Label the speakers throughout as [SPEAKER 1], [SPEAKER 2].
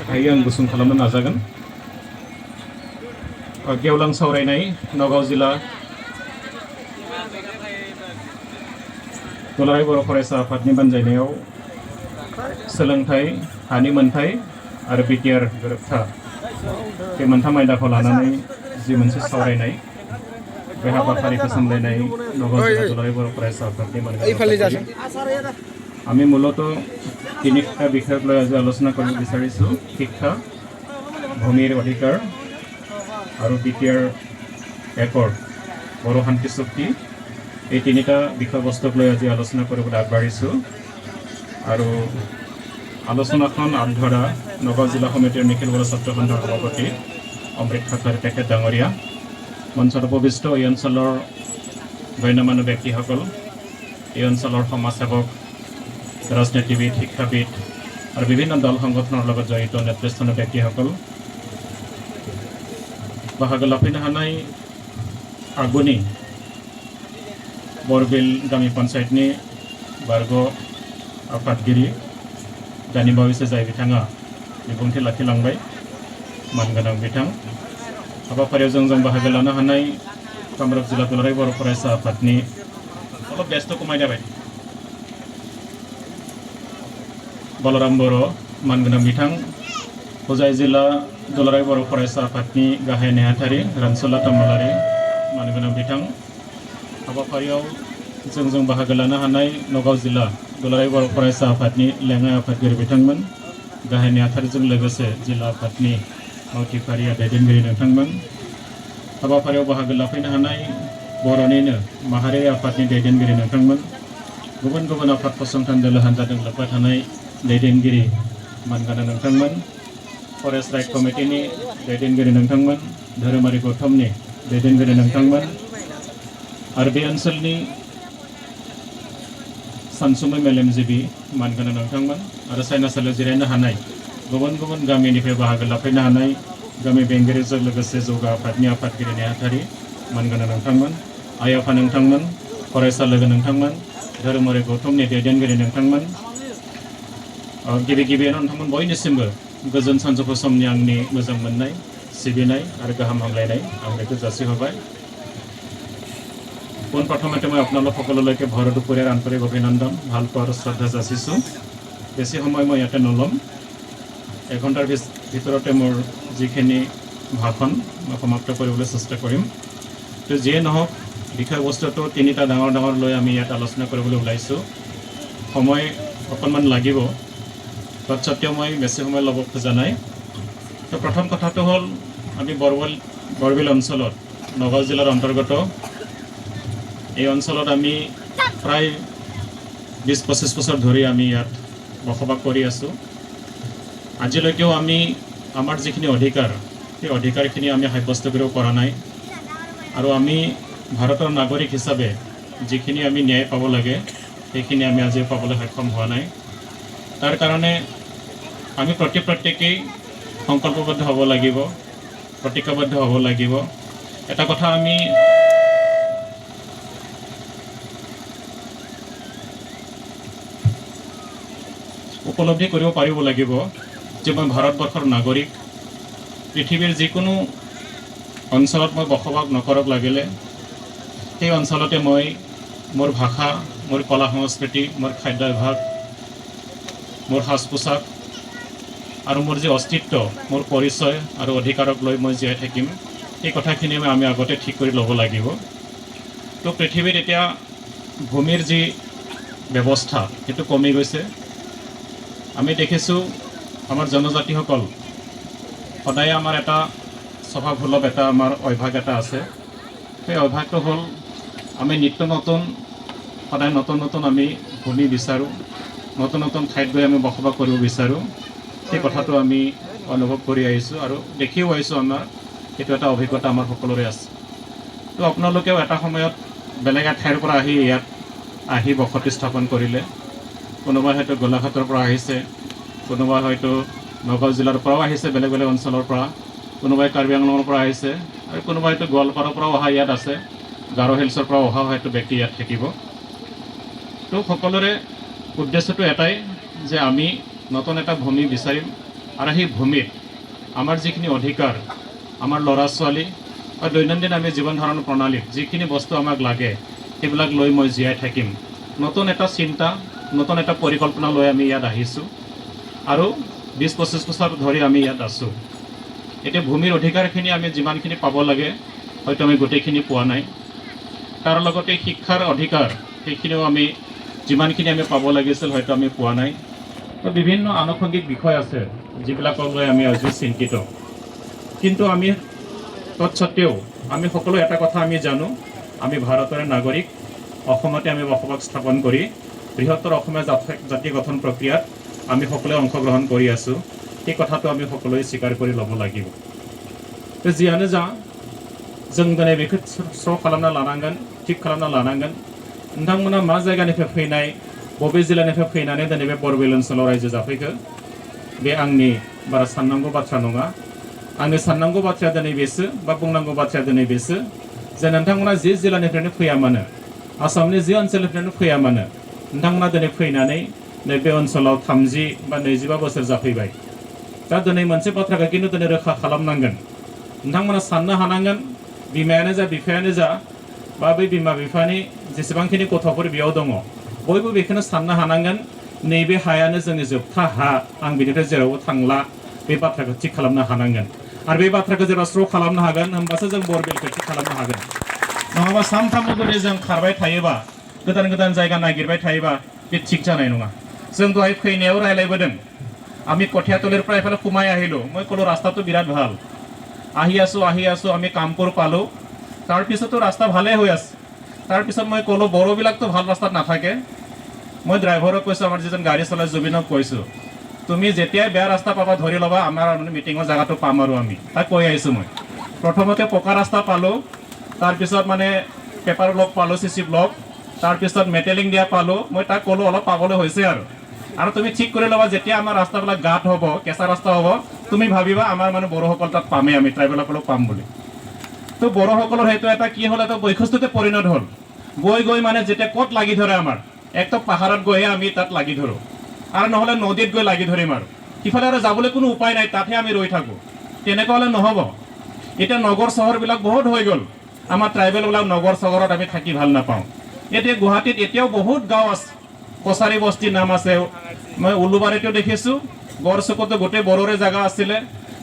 [SPEAKER 1] हायो आं गुसुं खालामनो नाजागोन। गेवलां सावरायनाय नगाव जिल्ला दुलाराय बर' फरायसा आफादनि बानजायनायाव सोलोंथाइ, हानि मोनथाय आरो बिटिआर गोरोबथा बे मोनथाम आयदाखौ लानानै जि मोनसे सावरायनाय बे हाबाफारिखौ सामलायनाय नगाव जिल्ला दुलाराय बर' फरायसा आफादनि मानगानाव আমি মূলত তিনিটা বিষয়ক লৈ আজি আলোচনা কৰিব বিচাৰিছোঁ। শিক্ষা, ভূমিৰ অধিকাৰ আৰু বিটিআৰ একৰ্ড, বড়ো শান্তি চুক্তি, এই তিনিটা বিষয়বস্তুক লৈ আজি আলোচনা কৰিবলৈ আগবাঢ়িছোঁ। আৰু আলোচনাখন আগধৰা নগাঁও জিলা সমিতিৰ নিখিল বড়ো ছাত্ৰ সন্থাৰ সভাপতি অমৃত খাকলাৰী তেখেত ডাঙৰীয়া, মঞ্চত উপবিষ্ট এই অঞ্চলৰ গণ্যমান্য ব্যক্তিসকল, এই অঞ্চলৰ সমাজসেৱক, ৰাজনীতিবিদ, শিক্ষাবিদ আৰু বিভিন্ন দল সংগঠনৰ লগত জড়িত নেতৃস্থানীয় ব্যক্তিসকল, বাহাগো লাফিনাহানাই আগুনি बरबिल गामि पन्चायतनि बारग' आफादगिरि दानि बावैसो जाय बिथाङा बिबुंथि लाखिलांबाय मानगोनां बिथां, हाबाफारियाव जों बाहागो लानो हानाय कामरुप जिल्ला दुलाराय बर' फरायसा आफादनि अलप व्यस्त कमाय जाबाय बलराम बर' मानगोनां बिथां, होजाय जिल्ला दुलाराय बर' फरायसा आफादनि गाहाय नेहाथारि रानसुला तामुलारि मानगोनां बिथां, हाबाफारियाव जों बाहागो लानो हानाय नगाव जिल्ला दुलाराय बर' फरायसा आफादनि लेङाइ आफादगिरि बिथांमोन, गाहाय नेहाथारिजों लोगोसे जिल्ला आफादनि मावथिफारिया दैदेनगिरि नोंथांमोन, हाबाफारियाव बाहागो लाफैनो हानाय बर'निनो माहारियारि आफादनि दैदेनगिरि नोंथांमोन, गुबुन गुबुन आफाद फसंथान दोलो हान्जाजों लोब्बा थानाय दैदेनगिरि मानगोनां नोंथांमोन, फरेस्ट राइट कमिटिनि दैदेनगिरि नोंथांमोन, धोरोमारि गौथुमनि दैदेनगिरि नोंथांमोन आरो बे ओनसोलनि सानसुमै मेलेमजिबि मानगोनां नोंथांमोन आरो सायनासालियाव जिरायनो हानाय गुबुन गुबुन गामिनिफ्राय बाहागो लाफैनो हानाय गामि बेंगिरिजों लोगोसे जौगा आफादनि आफादगिरि नेहाथारि मानगोनां नोंथांमोन, आइ आफा नोंथांमोन, फरायसा लोगो नोंथांमोन, धोरोमारि गौथुमनि दैदेनगिरि नोंथांमोन, गिबियावनो नोंथांमोन बयनिसिमबो गोजोन सानजौफु समनि आंनि मोजां मोननाय, सिबिनाय आरो गाहाम हामलायनाय आं बेखौ जासिहरबाय। পোনপ্ৰথমতে মই আপোনালোক সকলোলৈকে ভৰ দুপৰীয়াৰ আন্তৰিক অভিনন্দন, ভালপোৱা আৰু শ্ৰদ্ধা যাচিছোঁ। বেছি সময় মই ইয়াতে নল'ম, এঘণ্টাৰ ভিতৰতে মোৰ যিখিনি ভাষণ মই সমাপ্ত কৰিবলৈ চেষ্টা কৰিম। তো যিয়ে নহওক, বিষয়বস্তুটো তিনিটা ডাঙৰ লৈ আমি ইয়াত আলোচনা কৰিবলৈ ওলাইছোঁ। সময় অকণমান লাগিব, তৎসত্বেও মই বেছি সময় ল'ব খোজা নাই। তো প্ৰথম কথাটো হ'ল, আমি বৰবিল অঞ্চলত নগাঁও জিলাৰ অন্তৰ্গত এই অঞ্চলত আমি প্ৰায় 20-25 বছৰ ধৰি আমি ইয়াত বসবাস কৰি আছোঁ। আজিলৈকেও আমি আমাৰ যিখিনি অধিকাৰ, সেই অধিকাৰখিনি আমি সাব্যস্ত কৰিব পৰা নাই আৰু আমি ভাৰতৰ নাগৰিক হিচাপে যিখিনি আমি ন্যায় পাব লাগে সেইখিনি আমি আজি পাবলৈ সক্ষম হোৱা নাই। তাৰ কাৰণে আমি প্ৰত্যেকেই সংকল্পবদ্ধ হ'ব লাগিব, প্ৰতিজ্ঞাবদ্ধ হ'ব লাগিব। এটা কথা আমি উপলব্ধি কৰিব পাৰিব লাগিব যে মই ভাৰতবৰ্ষৰ নাগৰিক। পৃথিৱীৰ যিকোনো অঞ্চলত মই বসবাস নকৰক লাগিলে সেই অঞ্চলতে মই মোৰ ভাষা, মোৰ কলা সংস্কৃতি, মোৰ খাদ্যাভ্যাস, মোৰ সাজ পোছাক আৰু মোৰ যি অস্তিত্ব, মোৰ পৰিচয় আৰু অধিকাৰক লৈ মই জীয়াই থাকিম, এই কথাখিনি আমি আগতে ঠিক কৰি ল'ব লাগিব। তো পৃথিৱীত এতিয়া ভূমিৰ যি ব্যৱস্থা সেইটো কমি গৈছে। আমি দেখিছোঁ আমাৰ জনজাতিসকল সদায় আমাৰ এটা স্বভাৱসুলভ এটা আমাৰ অভ্যাস এটা আছে। সেই অভ্যাসটো হ'ল আমি নিত্য নতুন সদায় নতুন আমি ভূমি বিচাৰোঁ, নতুন ঠাইত গৈ আমি বসবাস কৰিব বিচাৰোঁ। সেই কথাটো আমি অনুভৱ কৰি আহিছোঁ আৰু দেখিও আহিছোঁ। আমাৰ সেইটো এটা অভিজ্ঞতা আমাৰ সকলোৰে আছে। তো আপোনালোকেও এটা সময়ত বেলেগ ঠাইৰ পৰা ইয়াত আহি বসতি স্থাপন কৰিলে। কোনোবাই হয়তো গোলাঘাটৰ পৰা আহিছে, কোনোবাই হয়তো নগাঁও জিলাৰ পৰাও আহিছে, বেলেগ অঞ্চলৰ পৰা, কোনোবাই কাৰ্বি আংলঙৰ পৰা আহিছে আৰু কোনোবাই হয়তো গোৱালপাৰাৰ পৰাও অহা ইয়াত আছে, গাৰো হিলছৰ পৰা অহা হয়তো ব্যক্তি ইয়াত থাকিব। তো সকলোৰে উদ্দেশ্যটো এটাই যে আমি নতুন এটা ভূমি বিচাৰিম, আৰু সেই ভূমিত আমাৰ যিখিনি অধিকাৰ আমাৰ ল'ৰা ছোৱালী বা দৈনন্দিন আমি জীৱন ধাৰণ প্ৰণালীত যিখিনি বস্তু আমাক লাগে সেইবিলাক লৈ মই জীয়াই থাকিম নতুন এটা চিন্তা নতুন এটা পৰিকল্পনা লৈ আমি ইয়াত আহিছোঁ আৰু 20-25 বছৰ ধৰি আমি ইয়াত আছোঁ এতিয়া ভূমিৰ অধিকাৰখিনি আমি যিমানখিনি পাব লাগে হয়তো আমি গোটেইখিনি পোৱা নাই তাৰ লগতে শিক্ষাৰ অধিকাৰ সেইখিনিও আমি যিমানখিনি আমি পাব লাগিছিল হয়তো আমি পোৱা নাই তো বিভিন্ন আনুষংগিক বিষয় আছে যিবিলাকক লৈ আমি আজি চিন্তিত কিন্তু আমি তৎসত্ত্বেও আমি সকলো এটা কথা আমি জানো আমি ভাৰতৰ নাগৰিক অসমতে আমি বসবাস স্থাপন কৰি বৃহত্তৰ অসমীয়া জাতি গঠন প্ৰক্ৰিয়াত আমি সকলোৱে অংশগ্ৰহণ কৰি আছোঁ সেই কথাটো আমি সকলোৱে স্বীকাৰ কৰি ল'ব লাগিব जियानो जा जों दिनै बेखौ स्र' खालामना लानांगोन थिग खालामना लानांगोन नोंथांमोना मा जायगानिफ्राय फैनाय बबे जिल्लानिफ्राय फैनानै दिनै बे बरबिल ओनसोलाव रायजो जाफैखो बे आंनि बारा साननांगौ बाथ्रा नङा आंनि साननांगौ बाथ्राया दिनै बेसो बा बुंनांगौ बाथ्राया दिनै बेसो जे नोंथांमोना जि जिल्लानिफ्रायनो फैया मानो आसामनि जि ओनसोलनिफ्रायनो फैया मानो नोंथांमोना दिनै फैनानै नैबे ओनसोलाव 30 बा 25 बोसोर जाफैबाय दा दिनै मोनसे बाथ्राखौ खिन्थु दिनै रोखा खालामनांगोन नोंथांमोना साननो हानांगोन बिमायानो जा बिफायानो जा बा बै बिमा बिफानि जेसेबांखिनि गथ'फोर बेयाव दङ बयबो बेखौनो साननो हानांगोन नैबे हायानो जोंनि जोबथा हा आं बिनिफ्राय जेरावबो थांला बे बाथ्राखौ थिग खालामनो हानांगोन आरो बे बाथ्राखौ जेब्ला स्र' खालामनो हागोन होमबासो जों बरबिलखौ थिग खालामनो हागोन नङाबा सानफ्रामबो जुदि जों खारबाय थायोबा गोदान गोदान जायगा नागिरबाय थायोबा बे थिग जानाय नङा जों दहाय फैनायाव रायलायबोदों আমি কঠীয়াতলিৰ পৰা এফালে সোমাই আহিলোঁ মই ক'লোঁ ৰাস্তাটো বিৰাট ভাল আহি আছোঁ আমি কামপুৰ পালোঁ তাৰপিছতো ৰাস্তা ভালেই হৈ আছে তাৰপিছত মই ক'লোঁ বড়োবিলাকতো ভাল ৰাস্তাত নাথাকে মই ড্ৰাইভাৰক কৈছোঁ আমাৰ যিজন গাড়ী চলাই জুবিনক কৈছোঁ তুমি যেতিয়াই বেয়া ৰাস্তা পাবা ধৰি ল'বা আমাৰ মিটিঙৰ জেগাটো পাম আৰু আমি তাক কৈ আহিছোঁ মই প্ৰথমতে পকা ৰাস্তা পালোঁ তাৰপিছত মানে পেপাৰ ব্লক পালোঁ CC ব্লক তাৰপিছত মেটেলিং দিয়া পালোঁ মই তাক ক'লোঁ অলপ পাবলৈ হৈছে আৰু তুমি ঠিক কৰি ল'বা যেতিয়া আমাৰ ৰাস্তাবিলাক গাঁত হ'ব কেঁচা ৰাস্তা হ'ব তুমি ভাবিবা আমাৰ মানে বড়োসকল তাত পামেই আমি ট্ৰাইবেলসকলক পাম বুলি তো বড়োসকলৰ সেইটো এটা কি হ'ল এটা বৈশিষ্ট্যতে পৰিণত হ'ল গৈ মানে যেতিয়া ক'ত লাগি ধৰে আমাৰ একটো পাহাৰত গৈহে আমি তাত লাগি ধৰোঁ আৰু নহ'লে নদীত গৈ লাগি ধৰিম আৰু ইফালে আৰু যাবলৈ কোনো উপায় নাই তাতহে আমি ৰৈ থাকোঁ তেনেকুৱা হ'লে নহ'ব এতিয়া নগৰ চহৰবিলাক বহুত হৈ গ'ল আমাৰ ট্ৰাইবেলবিলাক নগৰ চহৰত আমি থাকি ভাল নাপাওঁ এতিয়া গুৱাহাটীত এতিয়াও বহুত গাঁও আছে কছাৰী বস্তিৰ নাম আছে মই উলুবাৰীতো দেখিছোঁ গড়চুকতো গোটেই বড়োৰে জাগা আছিলে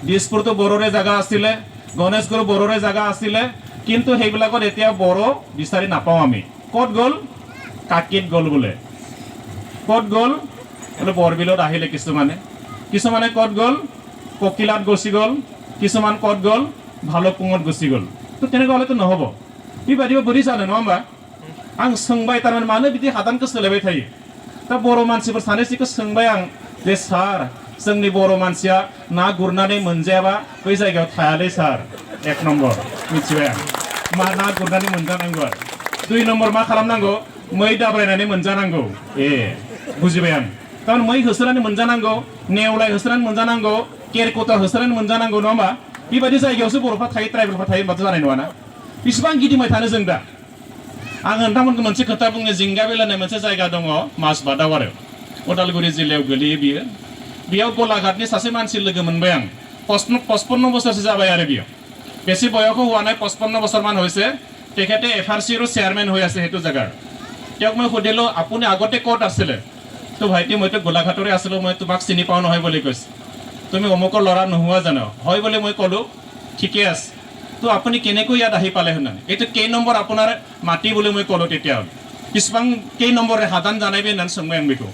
[SPEAKER 1] দিছপুৰতো বড়োৰে জাগা আছিলে গণেশগুৰি বড়োৰে জাগা আছিলে কিন্তু সেইবিলাকত এতিয়া বড়ো বিচাৰি নাপাওঁ আমি ক'ত গ'ল কাকিত গ'ল বোলে ক'ত গ'ল বোলে বৰবিলত আহিলে কিছুমানে ক'ত গ'ল ককিলাত গুচি গ'ল কিছুমান ক'ত গ'ল ভালুকপুঙত গুচি গ'ল তো তেনেকুৱা হ'লেতো নহ'ব बेबायदिबो बोरै जानो नङा होमबा आं सोंबाय थारमाने मानो बिदि हादानखौ सोलायबाय थायो दा बर' मानसिफोर सानैसोखौ सोंबाय आं जे सार जोंनि बर' मानसिया ना गुरनानै मोनजायाबा बै जायगायाव थायालै सार एक नम्बर मिथिबाय आं मा ना गुरनानै मोनजानांगौ आरो 2 नम्बर मा खालामनांगौ मै दाब्रायनानै मोनजानांगौ बुजिबाय आं थारमाने मै होसोनानै मोनजानांगौ नेवलाय होसोनानै मोनजानांगौ केरकुटा होसोनानै मोनजानांगौ नङा होमबा बेबायदि जायगायावसो बर'फ्रा थायो ट्राइबेलफ्रा थायो होनबाथ' जानाय नङाना बेसेबां गिदिंबाय थानो जों दा आं नोंथांमोनखौ मोनसे खोथा बुंनो जिंगाबिल होननाय मोनसे जायगा दङ माजबादाव आरो उदालगुरि जिल्लायाव गोलैयो बियो बेयाव गलाघाटनि सासे मानसि लोगो मोनबाय आं 55 बोसोरसो जाबाय आरो बियो बेছি বয়সো হোৱা নাই 55 বছৰমান হৈছে তেখেতে FRCৰ চেয়াৰমেন হৈ আছে সেইটো জাগাৰ তেওঁক মই সুধিলোঁ আপুনি আগতে ক'ত আছিলে তো ভাইটি মইতো গোলাঘাটৰে আছিলোঁ মই তোমাক চিনি পাওঁ নহয় বুলি কৈছে তুমি অমুকৰ ল'ৰা নোহোৱা জানো হয় বুলি মই ক'লোঁ ঠিকে আছে তো আপুনি কেনেকৈ ইয়াত আহি পালে হেনে এইটো কেই নম্বৰ আপোনাৰ মাটি বুলি মই ক'লোঁ তেতিয়া কিমান কেই নম্বৰে হাদান জানাইবি होननानै सोंबाय आं बेखौ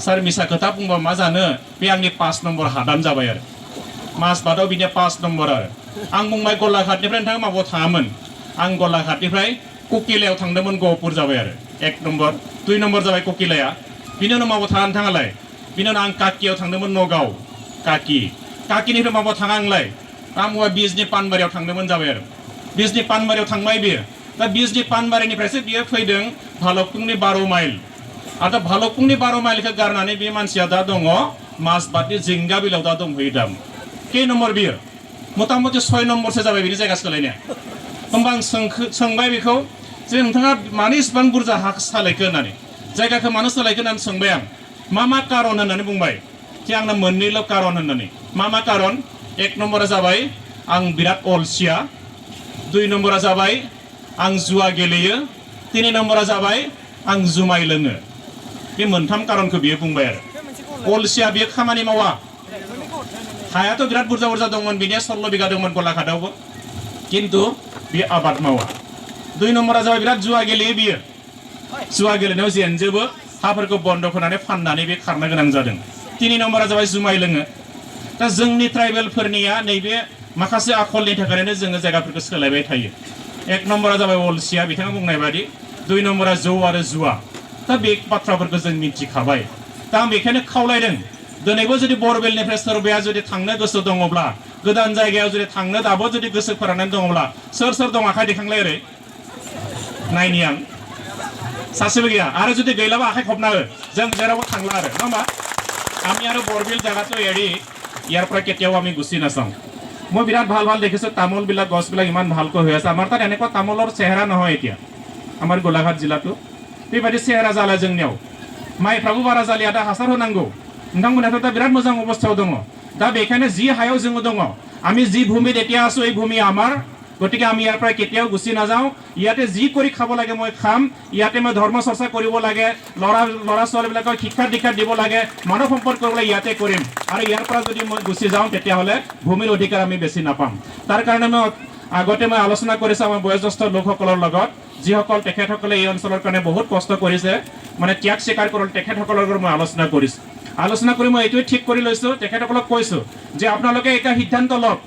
[SPEAKER 1] सार मिसा खोथा बुंबा मा जानो बे आंनि 5 नम्बर हादान जाबाय आरो माजबादाव बिनिया 5 नम्बर आरो आं बुंबाय गलाघाटनिफ्राय नोंथाङा माबायाव थाङामोन आं गलाघाटनिफ्राय ककिलायाव थांदोंमोन गहपुर जाबाय आरो 1 नम्बर 2 नम्बर जाबाय ककिलाया बिनि उनाव माबायाव थाङा नोंथाङालाय बिनि उनाव आं काकियाव थांदोंमोन नगाव काकिनिफ्राय माबायाव थाङा आंलाय आं बुंबाय बिजनि पानबारियाव थांदोंमोन जाबाय आरो बिजनि पानबारियाव थांबाय बियो दा बिजनि पानबारिनिफ्रायसो बियो फैदों भालुकपुंनि 12 माइल आरो भालुकपुंनि 12 माइलखौ गारनानै बे मानसिया दा दङ माजबादनि जिंगाबिलाव दा दंहैयो दा के नम्बर बियो मथा मथि 6 नम्बरसो जाबाय बिनि जायगा सोलायनाया होमबा आं सोंबाय बेखौ जे नोंथाङा मानो इसिबां बुरजा हा सोलायखो होननानै जायगाखौ मानो सोलायखो होननानै सोंबाय आं मा कारन होननानै बुंबाय कि आंना मोननैल' कारन होननानै मा कारन एक नम्बरा जाबाय आं बिराद अलसिया 2 नम्बरा जाबाय आं जुवा गेलेयो 3 नम्बरा जाबाय आं जुमाय लोङो बे मोनथाम कारनखौ बियो बुंबाय आरो अलसिया बियो खामानि मावा हायाथ' बिराद बुरजा दंमोन बिनिया 16 बिगा दंमोन गलाघाटआवबो किन्तु बियो आबाद मावा 2 नम्बरा जाबाय बिराद जुवा गेलेयो बियो जुवा गेलेनायाव जेनजोबो हाफोरखौ बन्द खालामनानै फाननानै बे खारनो गोनां जादों 3 नम्बरा जाबाय जुमाय लोङो दा जोंनि ट्राइबेलफोरनिया नैबे माखासे आखलनि थाखायनो जोङो जायगाफोरखौ सोलायबाय थायो 1 नम्बरा जाबाय अलसिया बिथाङा बुंनाय बादि 2 नम्बरा जौ आरो जुवा दा बे बाथ्राफोरखौ जों मिथिखाबाय दा आं बेखायनो खावलायदों दिनैबो जुदि बरबेलनिफ्राय सोरबाया जुदि थांनो गोसो दङब्ला गोदान जायगायाव जुदि थांनो दाबो जुदि गोसो फोराननानै दङब्ला सोर दं आखाइ दैखांलाय ओरै नायनि आं सासेबो गैया आरो जुदि गैलाबा आखाइ खबना हो जों जेरावबो थांला आरो नङा होमबा আমি আৰু বৰবিল জায়গাটো এৰি ইয়াৰ পৰা কেতিয়াও আমি গুচি নাচাওঁ মই বিৰাট ভাল দেখিছোঁ তামোলবিলাক গছবিলাক ইমান ভালকৈ হৈ আছে আমাৰ তাত এনেকুৱা তামোলৰ চেহেৰা নহয় এতিয়া আমাৰ গোলাঘাট জিলাটো बेबायदि চেহেरा जाला जोंनियाव माइफ्राबो बारा जालिया दा हासार होनांगौ नोंथांमोनाथ' दा बिराद मोजां अबस्थायाव दङ दा बेखायनो जि हायाव जोङो दङ আমি যি ভূমিত এতিয়া আছো এই ভূমি আমাৰ গতিকে আমি ইয়াৰ পৰা কেতিয়াও গুচি নাযাওঁ ইয়াতে যি কৰি খাব লাগে মই খাম ইয়াতে মই ধৰ্ম চৰ্চা কৰিব লাগে লৰা ছোৱালীবিলাকক শিক্ষা দীক্ষা দিব লাগে মানৱ সম্পদ কৰিব লাগে ইয়াতে কৰিম আৰু ইয়াৰ পৰা যদি মই গুচি যাওঁ তেতিয়াহ'লে ভূমিৰ অধিকাৰ আমি বেছি নাপাম তাৰ কাৰণে মই আগতে মই আলোচনা কৰিছোঁ আমাৰ বয়োজ্যেষ্ঠ লোকসকলৰ লগত যিসকল তেখেতসকলে এই অঞ্চলৰ কাৰণে বহুত কষ্ট কৰিছে মানে ত্যাগ স্বীকাৰ কৰি তেখেতসকলৰ লগত মই আলোচনা কৰি মই এইটোৱে ঠিক কৰি লৈছোঁ তেখেতসকলক কৈছোঁ যে আপোনালোকে এটা সিদ্ধান্ত লওক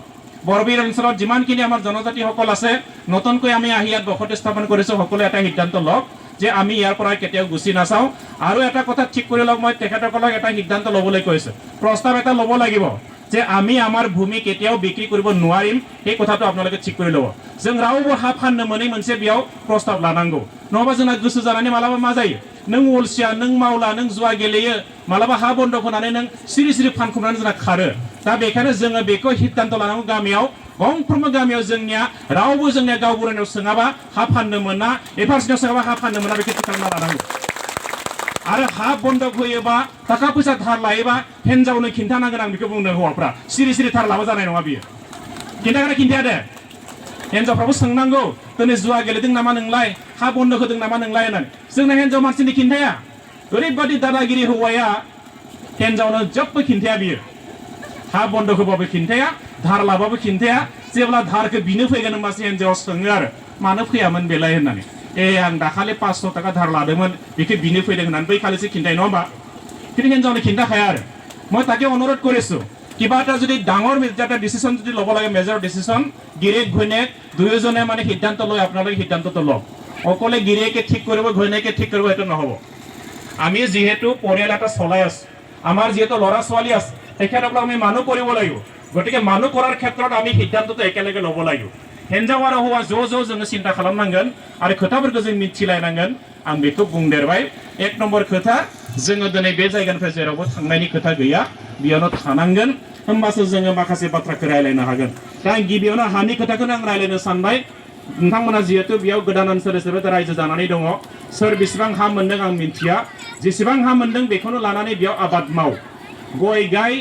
[SPEAKER 1] বৰবিল অঞ্চলত যিমানখিনি আমাৰ জনজাতিসকল আছে নতুনকৈ আমি আহি ইয়াত বসতি স্থাপন কৰিছোঁ সকলোৱে এটা সিদ্ধান্ত লওক যে আমি ইয়াৰ পৰা কেতিয়াও গুচি নাচাওঁ আৰু এটা কথা ঠিক কৰি লওক মই তেখেতসকলক এটা সিদ্ধান্ত ল'বলৈ কৈছোঁ প্ৰস্তাৱ এটা ল'ব লাগিব যে আমি আমাৰ ভূমি কেতিয়াও বিক্ৰী কৰিব নোৱাৰিম এই কথাটো আপোনালোকে ঠিক কৰি ল'ব जों रावबो हा फाननो मोनै मोनसे बेयाव प्रस्ताव लानांगौ नङाबा जोंना गोसो जानानै मालाबा मा जायो नों अलसिया नों मावला नों जुवा गेलेयो मालाबा हा बन्द होनानै नों सिरि फानखुमनानै जोंना खारो दा बेखायनो जोङो बेखौ सिद्धान्त लानांगौ गामियाव गंफ्रोमबो गामियाव जोंनिया रावबो जोंनिया गावबुरानियाव सोङाबा हा फाननो मोना एफारसिनाव सोङाबा हा फाननो मोना बेखौ थि खालामना लानांगौ आरो हा बन्दक होयोबा थाखा फैसा धार लायोबा हिनजावनो खिन्थानांगोन आं बेखौ बुंनो हौवाफ्रा सिरि धार लाबा जानाय नङा बियो खिन्थाया दे हिनजावफ्राबो सोंनांगौ दिनै जुवा गेलेदों नामा नोंलाय हा बन्दक होदों नामा नोंलाय होननानै जोंना हिनजाव मानसिनि खिन्थाया ओरैबादि दादागिरि हौवाया हिनजावनो जेबो खिन्थाया बियो हा बन्दक होबाबो खिन्थाया धार लाबाबो खिन्थाया जेब्ला धारखौ बिनो फैगोन होनबासो हिनजावा सोङो आरो मानो फैयामोन बेलाय होननानै आं दाखालि 500 टाका धार लादोंमोन बेखौ बिनो फैदों होननानै बै खालिसो खिन्थाय नङा होमबा কিন্তু हिनजावनो खिन्थाखाया आरो মই তাকে অনুৰোধ কৰিছোঁ কিবা এটা যদি ডাঙৰ এটা ডিসিশন যদি ল'ব লাগে মেজৰ ডিসিশন গিৰেক ঘৈণীয়েক দুয়োজনে মানে সিদ্ধান্ত লৈ আপোনালোকে সিদ্ধান্তটো লওক অকলে গিৰেকে ঠিক কৰিব ঘৈণীয়েকে ঠিক কৰিব এটা নহব আমি যেহেতু পৰিয়াল এটা চলাই আছো আমাৰ যেহেতু ল'ৰা ছোৱালী আছে তেখেতসকলক আমি মানুহ কৰিব লাগিব গতিকে মানুহ কৰাৰ ক্ষেত্ৰত আমি সিদ্ধান্তটো একেলগে ল'ব লাগিব हिनजाव आरो हौवा ज' जोङो सिन्था खालामनांगोन आरो खोथाफोरखौ जों मिथिलायनांगोन आं बेखौ बुंदेरबाय 1 नम्बर खोथा जोङो दिनै बे जायगानिफ्राय जेरावबो थांनायनि खोथा गैया बेयावनो थानांगोन होमबासो जोङो माखासे बाथ्राखौ रायलायनो हागोन दा आं गिबियावनो हानि खोथाखौनो आं रायलायनो सानबाय नोंथांमोना जिहेतु बेयाव गोदान ओनसोल हिसाबै रायजो जानानै दङ सोर बेसेबां हा मोनदों आं मिथिया जेसेबां हा मोनदों बेखौनो लानानै बेयाव आबाद माव गय गाय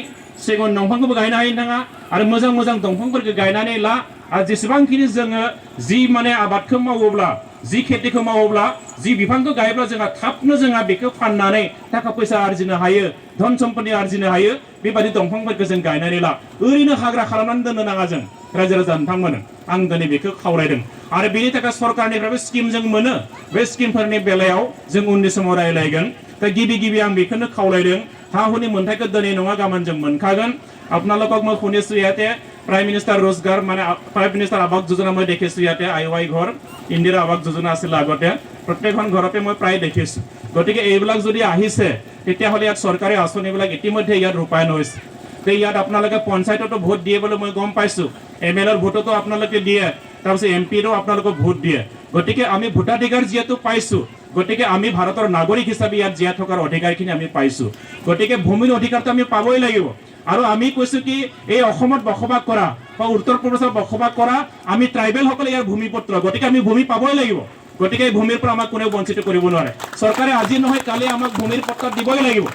[SPEAKER 1] सिगुन दंफांखौबो गायनो हायो नोंथाङा आरो मोजां दंफांफोरखौ गायनानै ला आरो जेसेबांखिनि जोङो जि माने आबादखौ मावोब्ला जि खेथिखौ मावोब्ला जि बिफांखौ गायोब्ला जोंहा थाबनो जोंहा बेखौ फाननानै थाखा फैसा आर्जिनो हायो धन सम्पत्ति आर्जिनो हायो बेबायदि दंफांफोरखौ जों गायनानै ला ओरैनो हाग्रा खालामनानै दोननो नाङा जों रायजो राजा नोंथांमोन आं दिनै बेखौ खावलायदों आरो बेनि थाखाय सरकारनिफ्रायबो स्किम जों मोनो बे स्किमफोरनि बेलायाव जों उननि समाव रायलायगोन दा गिबि आं बेखौनो खावलायदों हा हुनि मोनथायखौ दिनै नङा गाबोन जों मोनखागोन আপোনালোকক মই শুনিছোঁ ইয়াতে প্ৰাইম মিনিষ্টাৰ रोजगार মানে প্ৰাইম মিনিষ্টাৰ আৱাস যোজনা মই দেখিছোঁ ইয়াতে আইৱাই ঘৰ ইন্দিৰা আৱাস যোজনা আছিল আগতে প্ৰত্যেকখন ঘৰতে মই প্ৰায় দেখিছোঁ গতিকে এইবিলাক যদি আহিছে তেতিয়াহ'লে ইয়াত চৰকাৰী আঁচনিবিলাক ইতিমধ্যে ইয়াত ৰূপায়ণ হৈছে তে ইয়াত আপোনালোকে পঞ্চায়ততো ভোট দিয়ে বুলি মই গম পাইছোঁ এমএলএৰ ভোটতো আপোনালোকে দিয়ে তাৰপিছত এমপিৰো আপোনালোকে ভোট দিয়ে গতিকে আমি ভোটাধিকাৰ যিহেতু পাইছোঁ গতিকে আমি ভাৰতৰ নাগৰিক হিচাপে ইয়াত জীয়াই থকাৰ অধিকাৰখিনি আমি পাইছোঁ গতিকে ভূমিৰ অধিকাৰটো আমি পাবই লাগিব আৰু আমি কৈছোঁ কি এই অসমত বসবাস কৰা বা উত্তৰ প্ৰদেশত বসবাস কৰা আমি ট্ৰাইবেলসকলে ইয়াৰ ভূমিপত্ৰ গতিকে আমি ভূমি পাবই লাগিব গতিকে এই ভূমিৰ পৰা আমাক কোনেও বঞ্চিত কৰিব নোৱাৰে চৰকাৰে আজি নহয় কালি আমাক ভূমিৰ পত্ৰ দিবই লাগিব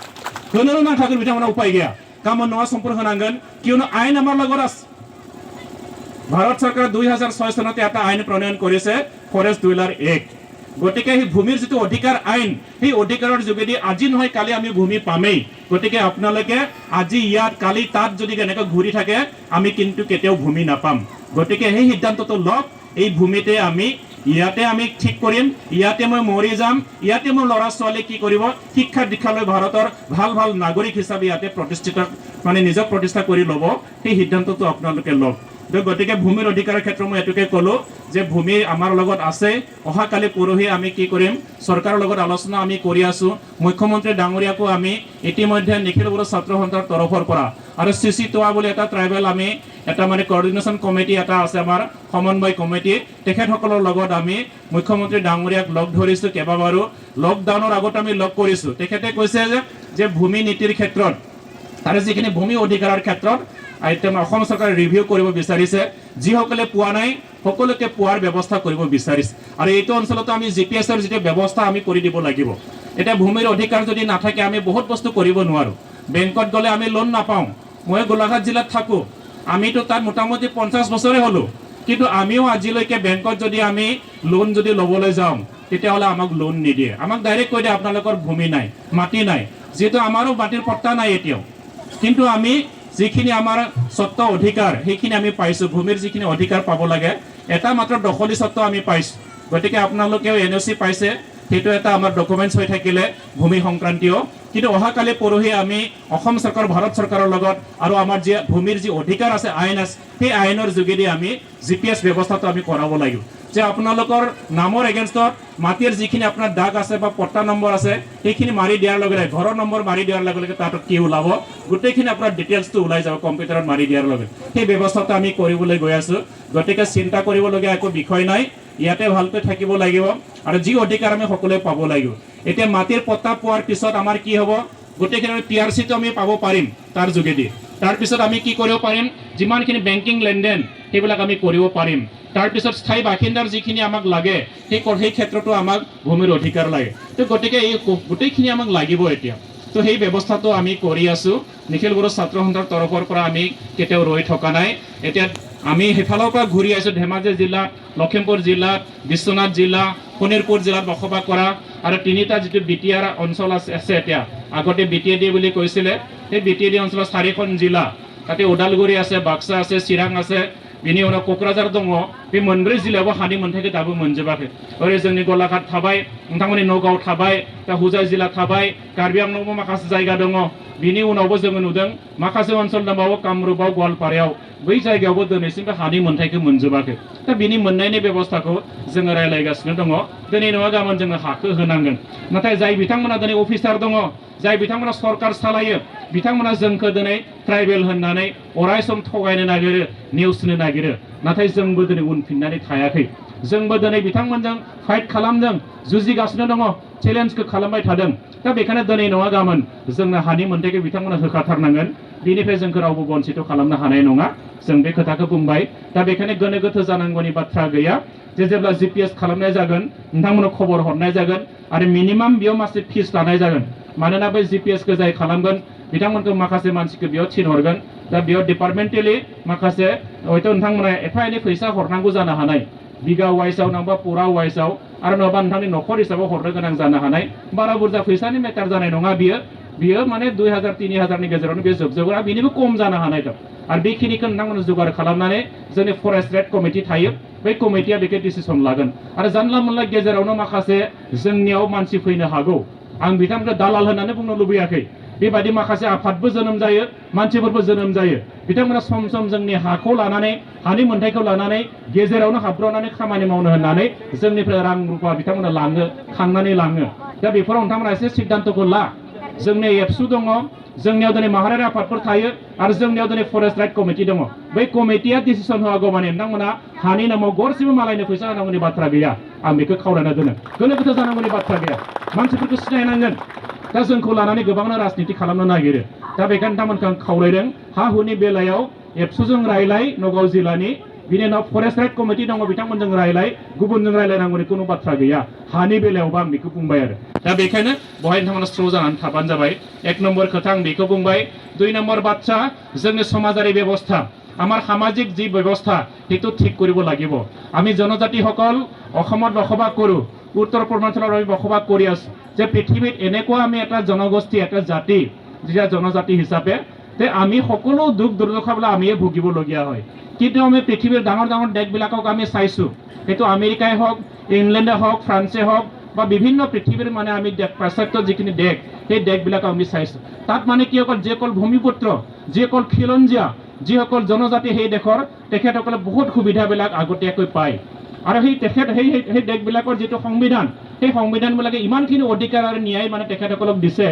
[SPEAKER 1] কোনো নাথাকে বিধানৰ উপায় গিয়া
[SPEAKER 2] কামত নোৱা সম্পূৰ্ণ হোনাংগন কিয়নো আইন আমাৰ লগত আছে ভাৰত চৰকাৰে 2006 চনতে এটা আইন প্ৰণয়ন কৰিছে ফৰেষ্ট ডুৱেলাৰ এক্ট গতিকে সেই ভূমিৰ যিটো অধিকাৰ আইন সেই অধিকাৰৰ যোগেদি আজি নহয় কালি আমি ভূমি পামেই গতিকে আপোনালোকে আজি ইয়াত কালি তাত যদি এনেকৈ ঘূৰি থাকে আমি কিন্তু কেতিয়াও ভূমি নাপাম গতিকে সেই সিদ্ধান্তটো লওক এই ভূমিতে আমি ইয়াতে আমি ঠিক কৰিম ইয়াতে মই মৰি যাম ইয়াতে মোৰ ল'ৰা ছোৱালী কি কৰিব শিক্ষা দীক্ষালৈ ভাৰতৰ ভাল ভাল নাগৰিক হিচাপে ইয়াতে প্ৰতিষ্ঠিত মানে নিজক প্ৰতিষ্ঠা কৰি ল'ব সেই সিদ্ধান্তটো আপোনালোকে লওক গতিকে ভূমিৰ অধিকাৰৰ ক্ষেত্ৰত মই এটুকে ক'লো যে ভূমি আমাৰ লগত আছে অহাকালি পৰহি আমি কি কৰিম চৰকাৰৰ লগত আলোচনা আমি কৰি আছো মুখ্যমন্ত্ৰী ডাঙৰীয়াকো আমি ইতিমধ্যে নিখিল বড়ো ছাত্ৰ সন্থাৰ তৰফৰ পৰা আৰু চিচি তোৱা বুলি এটা ট্ৰাইবেল আমি এটা মানে কোঅৰ্ডিনেশ্যন কমিটি এটা আছে আমাৰ সমন্বয় কমিটি তেখেতসকলৰ লগত আমি মুখ্যমন্ত্ৰী ডাঙৰীয়াক লগ ধৰিছো কেইবাবাৰো লকডাউনৰ আগত আমি লগ কৰিছো তেখেতে কৈছে যে ভূমি নীতিৰ ক্ষেত্ৰত আৰু যিখিনি ভূমি অধিকাৰৰ ক্ষেত্ৰত আইটেম অসম চৰকাৰে ৰিভিউ কৰিব বিচাৰিছে যিসকলে পোৱা নাই সকলোকে পোৱাৰ ব্যৱস্থা কৰিব বিচাৰিছে আৰু এইটো অঞ্চলতো আমি জিপিএছৰ যিটো ব্যৱস্থা আমি কৰি দিব লাগিব এটা ভূমিৰ অধিকাৰ যদি নাথাকে আমি বহুত বস্তু কৰিব নোৱাৰো বেংকত গ'লে আমি লোন নাপাওঁ মই গোলাঘাট জিলাত থাকো আমিতো তাত মোটামুটি 50 বছৰে হলো কিন্তু আমিও আজিলৈকে বেংকত যদি আমি লোন যদি ল'বলৈ যাওঁ তেতিয়াহ'লে আমাক লোন নিদিয়ে আমাক ডাইৰেক্ট কৈ দিয়ে আপোনালোকৰ ভূমি নাই মাটি নাই যেহেতু আমাৰো মাটিৰ পট্টা নাই এতিয়াও কিন্তু আমি যিখিনি আমাৰ স্বত্ব অধিকাৰ সেইখিনি আমি পাইছো ভূমিৰ যিখিনি অধিকাৰ পাব লাগে এটা মাত্ৰ দখলী স্বত্ব আমি পাইছো গতিকে আপোনালোকেও এনঅ'চি পাইছে সেইটো এটা আমাৰ ডকুমেণ্টছ হৈ থাকিলে ভূমি সংক্ৰান্তীয় কিন্তু অহাকালি পৰহি আমি অসম চৰকাৰ ভাৰত চৰকাৰৰ লগত আৰু আমাৰ যি ভূমিৰ যি অধিকাৰ আছে আইন আছে সেই আইনৰ যোগেদি আমি জিপিএছ ব্যৱস্থাটো আমি কৰাব লাগিব যে আপোনালোকৰ নামৰ এগেইনষ্টত মাটিৰ যিখিনি আপোনাৰ দাগ আছে বা পট্টা নম্বৰ আছে সেইখিনি মাৰি দিয়াৰ লগে লগে ঘৰৰ নম্বৰ মাৰি দিয়াৰ লগে লগে তাত কি ওলাব গোটেইখিনি আপোনাৰ ডিটেইলছটো ওলাই যাব কম্পিউটাৰত মাৰি দিয়াৰ লগে সেই ব্যৱস্থাটো আমি কৰিবলৈ গৈ আছো গতিকে চিন্তা কৰিবলগীয়া একো বিষয় নাই ইয়াতে ভালকৈ থাকিব লাগিব আৰু যি অধিকাৰ আমি সকলোৱে পাব লাগিব এতিয়া মাটিৰ পট্টা পোৱাৰ পিছত আমাৰ কি হ'ব গোটেইখিনি পিআৰচিটো আমি পাব পাৰিম তাৰ যোগেদি তাৰপিছত আমি কি কৰিব পাৰিম যিমানখিনি বেংকিং লেনদেন সেইবিলাক আমি কৰিব পাৰিম তাৰপিছত স্থায়ী বাসিন্দাৰ যিখিনি আমাক লাগে সেই ক্ষেত্ৰতো আমাক ভূমিৰ অধিকাৰ লাগে তো গতিকে এই গোটেইখিনি আমাক লাগিব এতিয়া তো সেই ব্যৱস্থাটো আমি কৰি আছো নিখিল বড়ো ছাত্ৰ সন্থাৰ তৰফৰ পৰা আমি কেতিয়াও ৰৈ থকা নাই এতিয়া আমি সেইফালৰ পৰা ঘূৰি আহিছো ধেমাজি জিলা লখিমপুৰ জিলা বিশ্বনাথ জিলা শোণিতপুৰ জিলাত বসবাস কৰা আৰু তিনিটা যিটো বিটিআৰ অঞ্চল আছে এতিয়া আগতে বিটিএডি বুলি কৈছিলে সেই বিটিএডি অঞ্চলৰ 4খন জিলা তাতে ওদালগুৰি আছে বাক্সা আছে চিৰাং আছে बिनि उनाव क'क्राझार दङ बे मोनब्रै जिल्लायावबो हानि मोनथायखौ दाबो मोनजोबाखै ओरै जोंनि गलाघाट थाबाय नोंथांमोननि नगाव थाबाय दा हुजाय जिल्ला थाबाय कार्बि आंलंआवबो माखासे जायगा दङ बिनि उनावबो जोङो नुदों माखासे ओनसोल दंबावो कामरुपआव गवालपारायाव बै जायगायावबो दिनैसिमबो हानि मोनथायखौ मोनजोबाखै दा बिनि मोननायनि बेबस्थाखौ जोङो रायलायगासिनो दङ दिनै नङा गाबोन जोङो हाखौ होनांगोन नाथाय जाय बिथांमोना दिनै अफिसार दङ जाय बिथांमोना सरकार सालायो बिथांमोना जोंखौ दिनै ट्राइबेल होननानै अराय सम थगायनो नागिरो नेवसिनो नागिरो नाथाय जोंबो दिनै उनफिननानै थायाखै जोंबो दिनै बिथांमोनजों फाइट खालामदों जुजिगासिनो दङ चेलेन्जखौ खालामबाय थादों दा बेखायनो दिनै नङा गाबोन जोंनो हानि मोनथायखौ बिथांमोना होखाथारनांगोन बिनिफ्राय जोंखौ रावबो बन्सित खालामनो हानाय नङा जों बे खोथाखौ बुंबाय दा बेखायनो गोनो गोथो जानांगौनि बाथ्रा गैया जे जेब्ला जिपिएस खालामनाय जागोन नोंथांमोननो खबर हरनाय जागोन आरो मिनिमाम बेयाव मासे फिस लानाय जागोन मानोना बै जिपिएसखौ जाय खालामगोन बिथांमोनखौ माखासे मानसिखौ बेयाव थिनहरगोन दा बेयाव डिपार्टमेन्टेलि माखासे हयथ' नोंथांमोना एफा एनै फैसा हरनांगौ जानो हानाय बिगा वाइसआव नङाबा पुरा वाइसआव आरो नङाबा नोंथांनि न'खर हिसाबाव हरनो गोनां जानो हानाय बारा बुरजा फैसानि मेटार जानाय नङा बियो माने 2000 3000 नि गेजेरावनो बे जोबजोबगोन आरो बिनिबो खम जानो हानाय दं आरो बेखिनिखौ नोंथांमोना जुगार खालामनानै जोंनि फरेस्ट रेट कमिटि थायो बै कमिटिया बेखौ डिसिसन लागोन आरो जानला मोनला गेजेरावनो माखासे जोंनियाव मानसि फैनो हागौ आं बिथांमोनखौ दालाल होननानै बुंनो लुबैयाखै बेबायदि माखासे आफादबो जोनोम जायो मानसिफोरबो जोनोम जायो बिथांमोना सम सम जोंनि हाखौ लानानै हानि मोनथायखौ लानानै गेजेरावनो हाबब्रनानै खामानि मावनो होननानै जोंनिफ्राय रां रुपा बिथांमोना लाङो खांनानै लाङो दा बेफोराव नोंथांमोना एसे सिद्धान्तखौ ला जोंनि एबसु दङ जोंनियाव दिनै माहारियारि आफादफोर थायो आरो जोंनियाव दिनै फरेस्ट राइट कमिटि दङ बै कमिटिया डिसिसन होआगौ माने नोंथांमोना हानि नामाव गरसेबो मालायनो फैसा होनांगौनि बाथ्रा गैया आं बेखौ खावलायना दोनो गोनो गोथो जानांगौनि बाथ्रा गैया मानसिफोरखौ सिनायनांगोन दा जोंखौ लानानै गोबांनो राजनिति खालामनो नागिरो दा बेखायनो नोंथांमोनखौ आं खावलायदों हा हुनि बेलायाव एबसुजों रायलाय नगाव जिल्लानि बिनि उनाव फरेस्ट राइट कमिटि दङ बिथांमोनजों रायलाय गुबुनजों रायलायनांगौनि खुनु बाथ्रा गैया हानि बेलायावबो आं बेखौ बुंबाय आरो दा बेखायनो बहाय नोंथांमोना स्र' जानानै थाबानो जाबाय एक नम्बर खोथा आं बेखौ बुंबाय दुइ नम्बर बाथ्रा जोंनि समाजारि बेबस्था আমাৰ সামাজিক যি ব্যৱস্থা সেইটো ঠিক কৰিব লাগিব আমি জনজাতিসকল অসমত বসবাস কৰোঁ উত্তৰ পূৰ্বাঞ্চলত আমি বসবাস কৰি আছোঁ যে পৃথিৱীত এনেকুৱা আমি এটা জনগোষ্ঠী এটা জাতি যেতিয়া জনজাতি হিচাপে তে আমি সকলো দুখ দুৰ্দশাবিলাক আমিয়ে ভুগিবলগীয়া হয় কিন্তু আমি পৃথিৱীৰ ডাঙৰ ডাঙৰ দেশবিলাকক আমি চাইছোঁ সেইটো আমেৰিকাই হওক ইংলেণ্ডে হওক ফ্ৰান্সে হওক বা বিভিন্ন পৃথিৱীৰ মানে আমি পাশ্চাত্য যিখিনি দেশ সেই দেশবিলাকক আমি চাইছোঁ তাত মানে কি অকল যিসকল ভূমিপুত্ৰ যিসকল খিলঞ্জীয়া যিসকল জনজাতি সেই দেশৰ তেখেতসকলে বহুত সুবিধাবিলাক আগতীয়াকৈ পায় আৰু সেই দেশবিলাকৰ যিটো সংবিধান সেই সংবিধানবিলাকে ইমানখিনি অধিকাৰ আৰু ন্যায় মানে তেখেতসকলক দিছে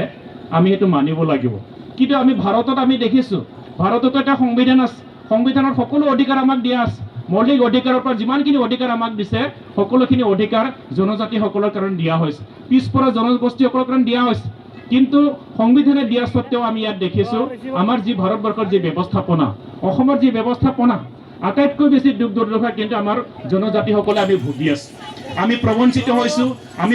[SPEAKER 2] আমি সেইটো মানিব লাগিব কিন্তু আমি ভাৰতত আমি দেখিছোঁ ভাৰততো এটা সংবিধান আছে সংবিধানত সকলো অধিকাৰ আমাক দিয়া আছে মৌলিক অধিকাৰৰ পৰা যিমানখিনি অধিকাৰ আমাক দিছে সকলোখিনি অধিকাৰ জনজাতিসকলৰ কাৰণে দিয়া হৈছে পিছপৰা জনগোষ্ঠীসকলৰ কাৰণে দিয়া হৈছে কিন্তু সংবিধানে দিয়া সত্ত্বেও আমি ইয়াত দেখিছোঁ আমাৰ যি ভাৰতবৰ্ষৰ যি ব্যৱস্থাপনা অসমৰ যি ব্যৱস্থাপনা আটাইতকৈ বেছি দুখ দুৰ্দশা কিন্তু আমাৰ জনজাতিসকলে আমি ভুগি আছোঁ আমি প্ৰবঞ্চিত হৈছোঁ আমি